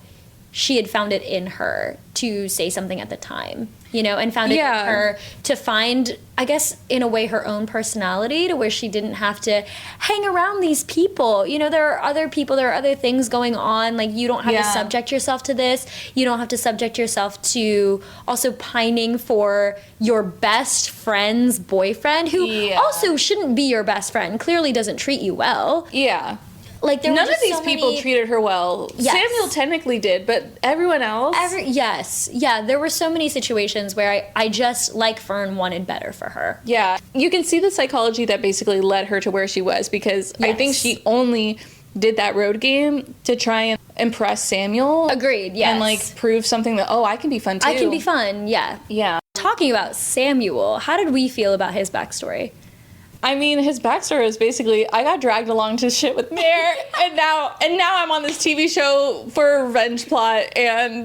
she had found it in her to say something at the time, you know, and found it in her to find, I guess, in a way, her own personality, to where she didn't have to hang around these people. You know, there are other people, there are other things going on. Like, you don't have to subject yourself to this. You don't have to subject yourself to also pining for your best friend's boyfriend, who also shouldn't be your best friend, clearly doesn't treat you well. Yeah. Like, there none were of these so people many... treated her well. Yes. Samuel technically did, but everyone else? Yes. Yeah, there were so many situations where I just, like Fern, wanted better for her. Yeah. You can see the psychology that basically led her to where she was, because I think she only did that road game to try and impress Samuel. Agreed, yes. And, like, prove something that, I can be fun, too. I can be fun, yeah. Yeah. Talking about Samuel, how did we feel about his backstory? I mean, his backstory is basically, I got dragged along to shit with Mare, and now I'm on this TV show for a revenge plot, and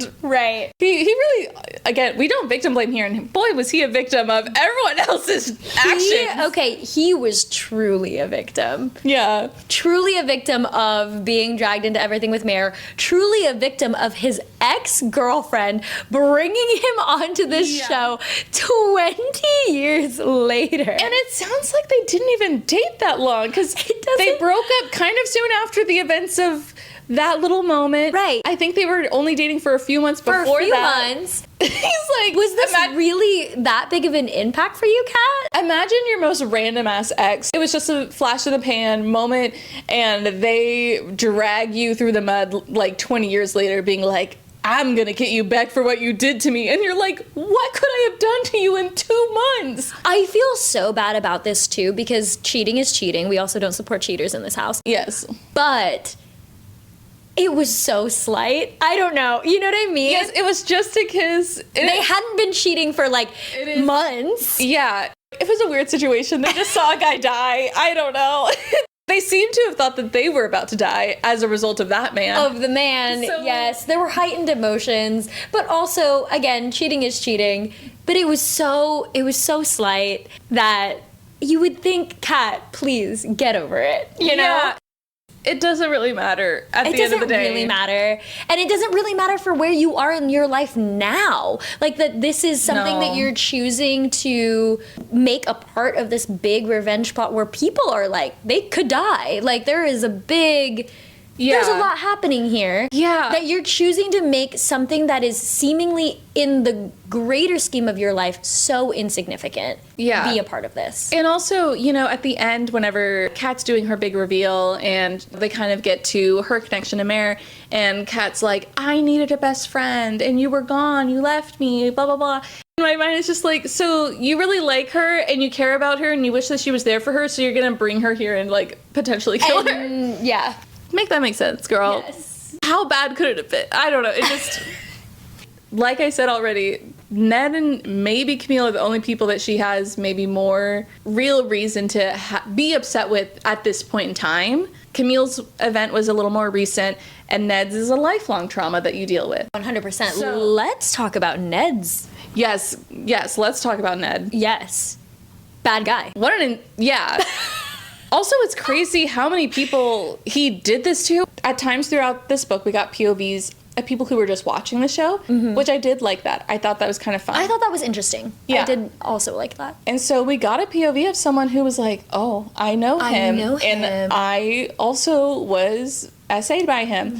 he really, again, we don't victim blame here, and boy, was he a victim of everyone else's actions. He was truly a victim. Yeah. Truly a victim of being dragged into everything with Mare. Truly a victim of his ex-girlfriend bringing him onto this show 20 years later. And it sounds like they didn't even date that long, because they broke up kind of soon after the events of that little moment. Right. I think they were only dating for a few months before that. For a few months. He's like, was this really that big of an impact for you, Kat? Imagine your most random ass ex. It was just a flash in the pan moment, and they drag you through the mud like 20 years later, being like, I'm gonna get you back for what you did to me. And you're like, what could I have done to you in 2 months? I feel so bad about this too, because cheating is cheating. We also don't support cheaters in this house. Yes. But it was so slight. I don't know. You know what I mean? Yes, it was just a kiss. They hadn't been cheating for like months. Yeah. It was a weird situation. They just saw a guy die. I don't know. They seem to have thought that they were about to die as a result of that man. Of the man, yes. There were heightened emotions, but also, again, cheating is cheating. But it was so slight that you would think, Kat, please get over it. You know? Yeah. It doesn't really matter at the end of the day. It doesn't really matter. And it doesn't really matter for where you are in your life now. Like, that this is something that you're choosing to make a part of this big revenge plot where people are like, they could die. Like, there is a big... There's a lot happening here. Yeah. That you're choosing to make something that is seemingly in the greater scheme of your life so insignificant be a part of this. And also, you know, at the end, whenever Kat's doing her big reveal and they kind of get to her connection to Mare, and Kat's like, I needed a best friend and you were gone, you left me, blah, blah, blah. And my mind is just like, so you really like her and you care about her and you wish that she was there for her, so you're gonna bring her here and like potentially kill her? Yeah. Make that make sense, girl. Yes. How bad could it have been? I don't know. It just, like I said already, Ned and maybe Camille are the only people that she has maybe more real reason to be upset with at this point in time. Camille's event was a little more recent, and Ned's is a lifelong trauma that you deal with. 100%. So, let's talk about Ned's. Yes, let's talk about Ned. Yes. Bad guy. Also, it's crazy how many people he did this to. At times throughout this book, we got POVs of people who were just watching the show, which I did like that. I thought that was kind of fun. I thought that was interesting. Yeah. I did also like that. And so we got a POV of someone who was like, oh, I know him. And I also was essayed by him.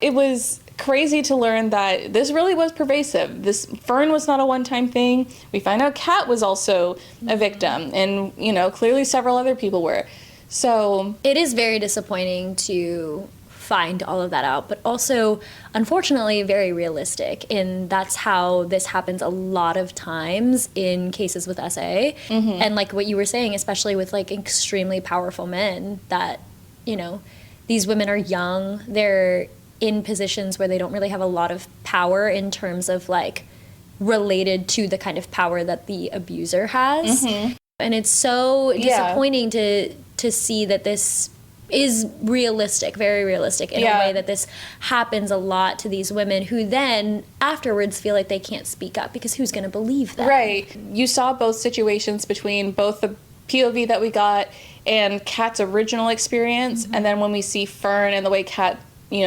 It was crazy to learn that this really was pervasive. This Fern was not a one-time thing. We find out Kat was also a victim, and, you know, clearly several other people were. So it is very disappointing to find all of that out, but also, unfortunately, very realistic. And that's how this happens a lot of times in cases with SA. And like what you were saying, especially with like extremely powerful men, that, you know, these women are young, they're in positions where they don't really have a lot of power in terms of like related to the kind of power that the abuser has. And it's so disappointing to see that this is realistic, very realistic, in a way that this happens a lot to these women who then afterwards feel like they can't speak up because who's going to believe them? Right. You saw both situations between both the POV that we got and Kat's original experience, and then when we see Fern and the way Kat,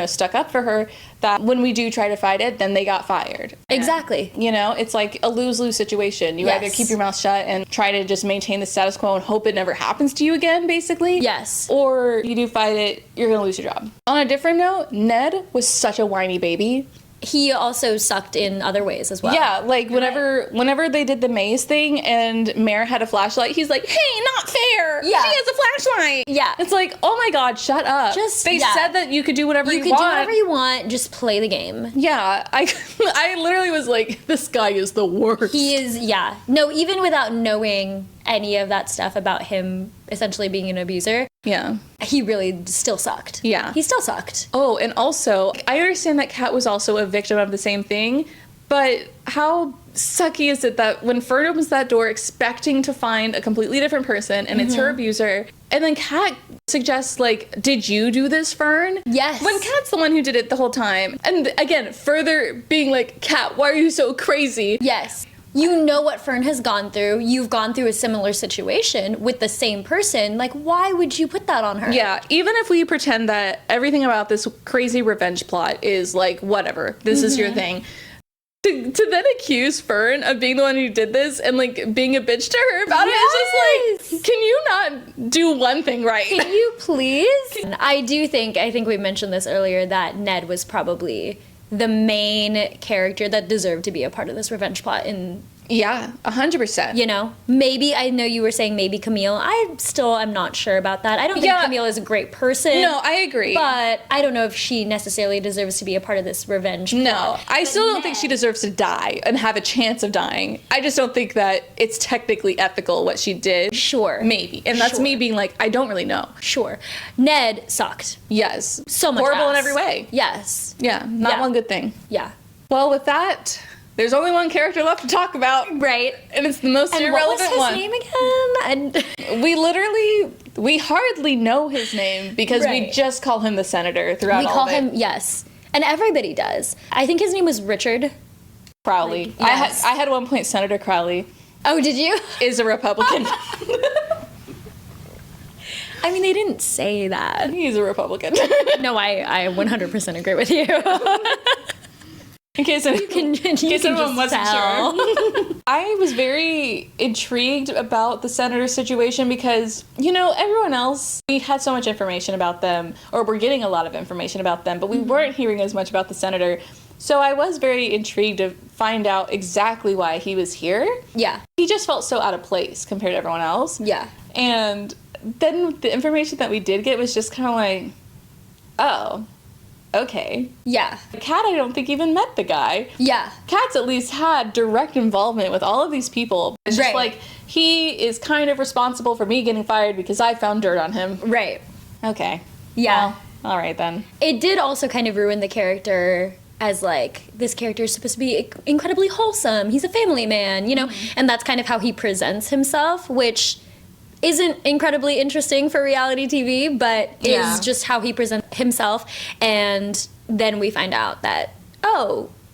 stuck up for her, that when we do try to fight it, then they got fired. Exactly. And, it's like a lose-lose situation. You either keep your mouth shut and try to just maintain the status quo and hope it never happens to you again, basically. Yes. Or you do fight it, you're going to lose your job. On a different note, Ned was such a whiny baby. He also sucked in other ways as well. Yeah, like whenever they did the maze thing and Mare had a flashlight, he's like, "Hey, not fair. Yeah. She has a flashlight." Yeah. It's like, oh my God, shut up. They said that you could do whatever you want. You could do whatever you want, just play the game. Yeah, I literally was like, this guy is the worst. He is, yeah. No, even without knowing any of that stuff about him essentially being an abuser. Yeah. He really still sucked. Yeah. He still sucked. Oh, and also, I understand that Kat was also a victim of the same thing, but how sucky is it that when Fern opens that door expecting to find a completely different person and it's her abuser, and then Kat suggests, like, did you do this, Fern? Yes. When Kat's the one who did it the whole time. And again, further being like, Kat, why are you so crazy? Yes. You know what Fern has gone through. You've gone through a similar situation with the same person. Like, why would you put that on her? Yeah, even if we pretend that everything about this crazy revenge plot is like, whatever, this is your thing. To then accuse Fern of being the one who did this and, like, being a bitch to her about it is just like, can you not do one thing right? Can you please? I think we mentioned this earlier, that Ned was probably the main character that deserved to be a part of this revenge plot. Yeah, 100%. Maybe, I know you were saying maybe Camille. I'm not sure about that. I don't think Camille is a great person. No, I agree. But I don't know if she necessarily deserves to be a part of this revenge plot. No, I still don't think she deserves to die and have a chance of dying. I just don't think that it's technically ethical what she did. Sure. Maybe. And that's me being like, I don't really know. Sure. Ned sucked. Yes. So much horrible ass. in every way. Yes. Yeah, not one good thing. Yeah. Well, with that, there's only one character left to talk about. Right. And it's the most irrelevant one. What was his name again? We hardly know his name because we just call him the Senator throughout all of it. We call him, yes. And everybody does. I think his name was Richard Crowley. Yes. I had at one point Senator Crowley. Oh, did you? Is a Republican. I mean, they didn't say that. He's a Republican. No, I 100% agree with you. In case anyone wasn't sure. I was very intrigued about the Senator situation because, everyone else, we had so much information about them, or we're getting a lot of information about them, but we weren't hearing as much about the Senator. So I was very intrigued to find out exactly why he was here. Yeah. He just felt so out of place compared to everyone else. Yeah. And then the information that we did get was just kind of like, oh, okay. Yeah. Kat, I don't think even met the guy. Yeah. Kat's at least had direct involvement with all of these people. It's just like, he is kind of responsible for me getting fired because I found dirt on him. Right. Okay. Yeah. Well, all right then. It did also kind of ruin the character as, like, this character is supposed to be incredibly wholesome. He's a family man, and that's kind of how he presents himself, which isn't incredibly interesting for reality TV, but is just how he presents himself. And then we find out that,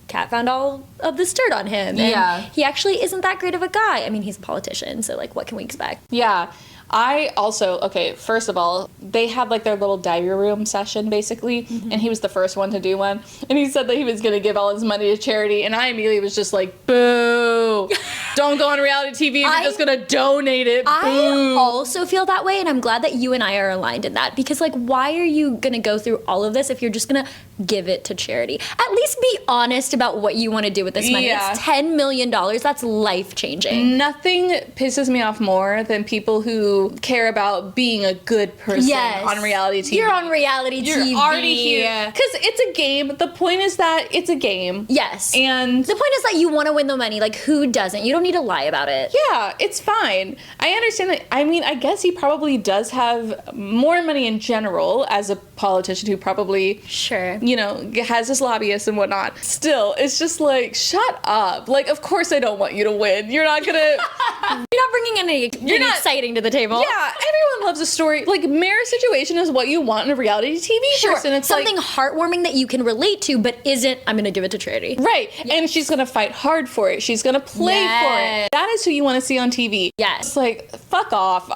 Kat found all of this dirt on him. And he actually isn't that great of a guy. I mean, he's a politician, so, like, what can we expect? Yeah. I also, first of all, they had, like, their little diary room session, basically, and he was the first one to do one, and he said that he was going to give all his money to charity, and I immediately was just like, boo! Don't go on reality TV if you're just going to donate it, boo! I also feel that way, and I'm glad that you and I are aligned in that, because, like, why are you going to go through all of this if you're just going to give it to charity? At least be honest about what you want to do with this money. It's $10 million. That's life-changing. Nothing pisses me off more than people who care about being a good person on reality TV. You're on reality TV. You're already here. Because it's a game. The point is that it's a game. Yes. And the point is that you want to win the money. Like, who doesn't? You don't need to lie about it. Yeah, it's fine. I understand that. I mean, I guess he probably does have more money in general as a politician who probably you know, has his lobbyists and whatnot. Still, it's just like, shut up. Like, of course I don't want you to win. You're not gonna... You're not bringing anything exciting to the table. Yeah, everyone loves a story. Like, Mare's situation is what you want in a reality TV person. It's something like, heartwarming that you can relate to, but isn't, I'm going to give it to charity. right. Yes. And she's going to fight hard for it. She's going to play for it. That is who you want to see on TV. Yes. It's like, fuck off.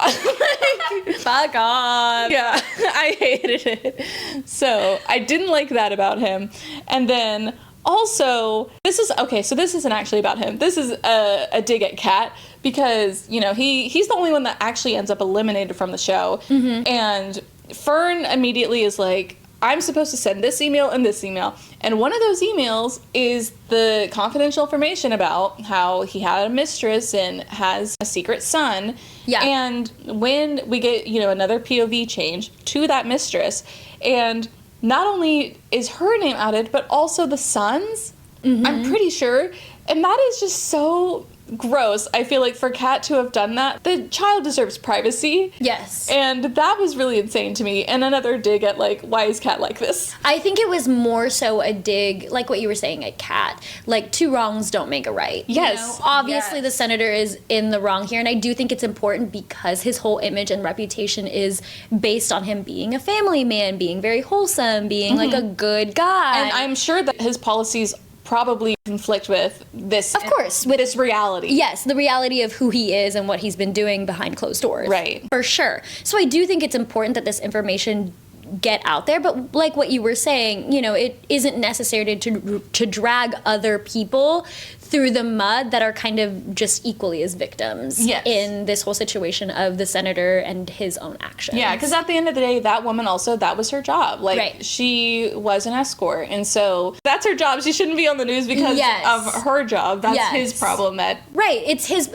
Fuck off. Yeah, I hated it. So I didn't like that about him. And then also, this isn't actually about him. This is a dig at Kat, because, you know, he's the only one that actually ends up eliminated from the show. Mm-hmm. And Fern immediately is like, I'm supposed to send this email and this email. And one of those emails is the confidential information about how he had a mistress and has a secret son. Yeah. And when we get, you know, another POV change to that mistress, and not only is her name outed, but also the son's, I'm pretty sure. And that is just so gross. I feel like for Kat to have done that, the child deserves privacy. Yes. And that was really insane to me. And another dig at, like, why is Kat like this? I think it was more so a dig, like what you were saying, at Kat. Like, two wrongs don't make a right. Yes. You know? Obviously, the senator is in the wrong here, and I do think it's important because his whole image and reputation is based on him being a family man, being very wholesome, being, like, a good guy. And I'm sure that his policies probably conflict with this, of course, with this reality. Yes, the reality of who he is and what he's been doing behind closed doors. Right. For sure. So I do think it's important that this information get out there, but like what you were saying, you know, it isn't necessary to drag other people through the mud that are kind of just equally as victims in this whole situation of the senator and his own actions. Yeah, because at the end of the day, that woman also, that was her job. Like, she was an escort, and so that's her job. She shouldn't be on the news because of her job. That's his problem. Right, it's his,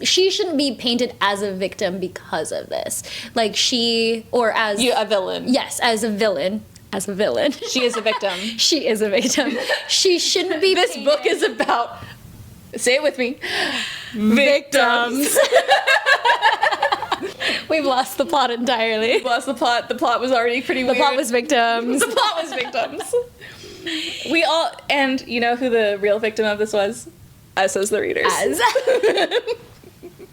she shouldn't be painted as a victim because of this. Like, as... a villain. Yes, as a villain. As a villain. She is a victim. She is a victim. She shouldn't be This book is about... Say it with me. Victims. We've lost the plot entirely. We've lost the plot. The plot was already pretty weird. The plot was victims. The plot was victims. And you know who the real victim of this was? Us as the readers.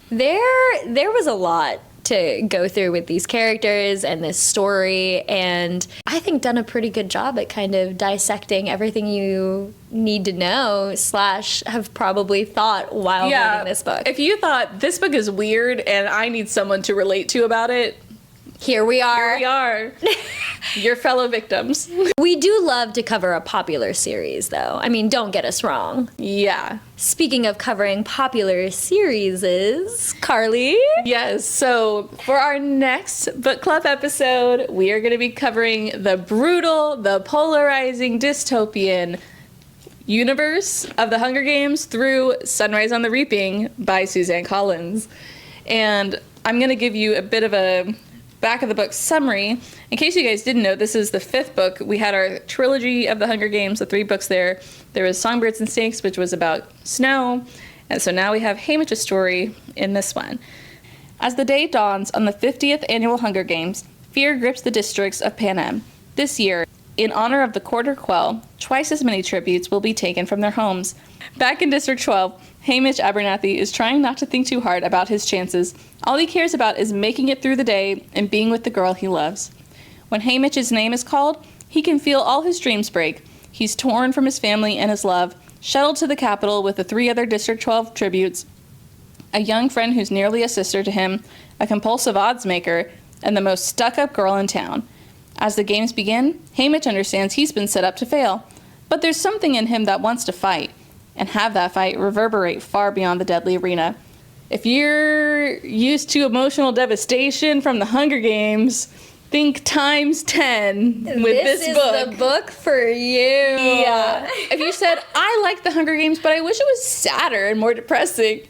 There was a lot to go through with these characters and this story, and I think done a pretty good job at kind of dissecting everything you need to know / have probably thought while reading this book. If you thought this book is weird and I need someone to relate to about it, here we are. Here we are. Your fellow victims. We do love to cover a popular series, though. I mean, don't get us wrong. Yeah. Speaking of covering popular series, Carly? Yes, so for our next book club episode, we are going to be covering the brutal, the polarizing, dystopian universe of the Hunger Games through Sunrise on the Reaping by Suzanne Collins. And I'm going to give you a bit of a back of the book summary. In case you guys didn't know, this is the 5th book. We had our trilogy of the Hunger Games, the 3 books there. There was Songbirds and Snakes, which was about snow. And so now we have Hamish's story in this one. As the day dawns on the 50th annual Hunger Games, fear grips the districts of Panem. This year, in honor of the Quarter Quell, twice as many tributes will be taken from their homes. Back in District 12, Hamish Abernathy is trying not to think too hard about his chances. All he cares about is making it through the day and being with the girl he loves. When Hamish's name is called, he can feel all his dreams break. He's torn from his family and his love, shuttled to the capital with the 3 other District 12 tributes, a young friend who's nearly a sister to him, a compulsive odds maker, and the most stuck-up girl in town. As the games begin, Hamish understands he's been set up to fail, but there's something in him that wants to fight, and have that fight reverberate far beyond the deadly arena. If you're used to emotional devastation from the Hunger Games, think times 10 with this book. This is the book for you. Yeah. If you said, I like the Hunger Games, but I wish it was sadder and more depressing,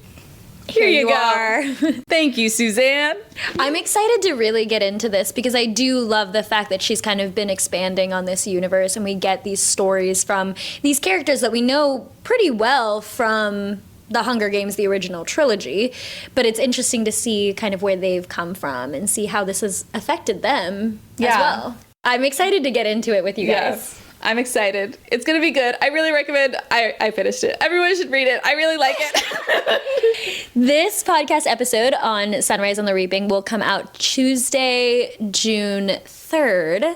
here you are. Thank you, Suzanne. I'm excited to really get into this because I do love the fact that she's kind of been expanding on this universe and we get these stories from these characters that we know pretty well from the Hunger Games, the original trilogy. But it's interesting to see kind of where they've come from and see how this has affected them as well. I'm excited to get into it with you guys. I'm excited. It's gonna be good. I really recommend. I finished it. Everyone should read it. I really like it. This podcast episode on Sunrise on the Reaping will come out Tuesday, June 3rd.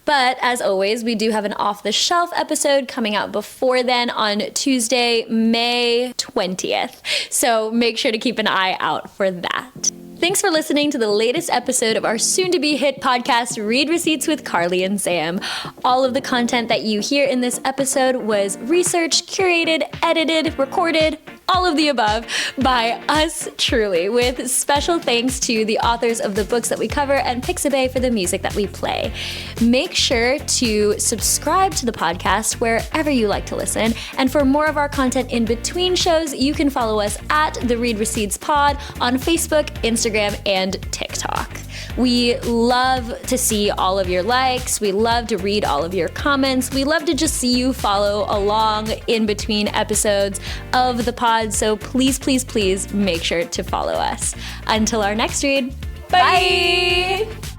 But as always, we do have an off-the-shelf episode coming out before then on Tuesday, May 20th. So make sure to keep an eye out for that. Thanks for listening to the latest episode of our soon-to-be hit podcast, Read Receipts with Carly and Sam. All of the content that you hear in this episode was researched, curated, edited, recorded, all of the above by us truly, with special thanks to the authors of the books that we cover and Pixabay for the music that we play. Make sure to subscribe to the podcast wherever you like to listen. And for more of our content in between shows, you can follow us at The Read Receipts Pod on Facebook, Instagram, and TikTok. We love to see all of your likes. We love to read all of your comments. We love to just see you follow along in between episodes of the pod. So please, please, please make sure to follow us. Until our next read, bye!